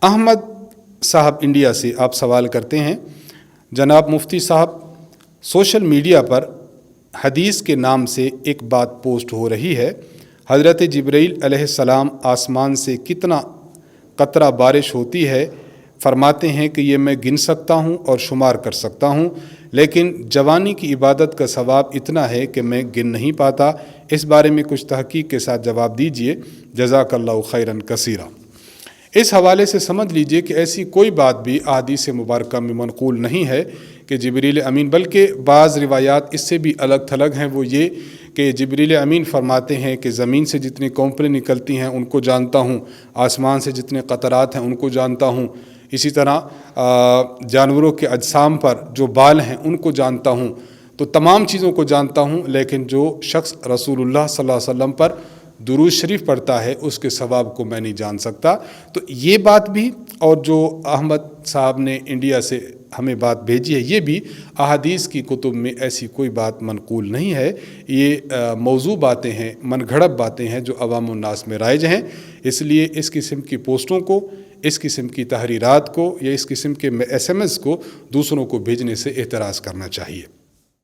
احمد صاحب انڈیا سے آپ سوال کرتے ہیں، جناب مفتی صاحب، سوشل میڈیا پر حدیث کے نام سے ایک بات پوسٹ ہو رہی ہے، حضرت جبرائیل علیہ السلام آسمان سے کتنا قطرہ بارش ہوتی ہے، فرماتے ہیں کہ یہ میں گن سکتا ہوں اور شمار کر سکتا ہوں، لیکن جوانی کی عبادت کا ثواب اتنا ہے کہ میں گن نہیں پاتا۔ اس بارے میں کچھ تحقیق کے ساتھ جواب دیجیے، جزاک اللہ خیرا کثیرا۔ اس حوالے سے سمجھ لیجئے کہ ایسی کوئی بات بھی احادیث مبارکہ میں منقول نہیں ہے کہ جبریل امین، بلکہ بعض روایات اس سے بھی الگ تھلگ ہیں۔ وہ یہ کہ جبریل امین فرماتے ہیں کہ زمین سے جتنی کونپلیں نکلتی ہیں ان کو جانتا ہوں، آسمان سے جتنے قطرات ہیں ان کو جانتا ہوں، اسی طرح جانوروں کے اجسام پر جو بال ہیں ان کو جانتا ہوں، تو تمام چیزوں کو جانتا ہوں، لیکن جو شخص رسول اللہ صلی اللہ علیہ وسلم پر درود شریف پڑھتا ہے اس کے ثواب کو میں نہیں جان سکتا۔ تو یہ بات بھی، اور جو احمد صاحب نے انڈیا سے ہمیں بات بھیجی ہے، یہ بھی احادیث کی کتب میں ایسی کوئی بات منقول نہیں ہے۔ یہ موضوع باتیں ہیں، من گھڑت باتیں ہیں جو عوام الناس میں رائج ہیں۔ اس لیے اس قسم کی پوسٹوں کو، اس قسم کی تحریرات کو یا اس قسم کے SMS کو دوسروں کو بھیجنے سے احتراز کرنا چاہیے۔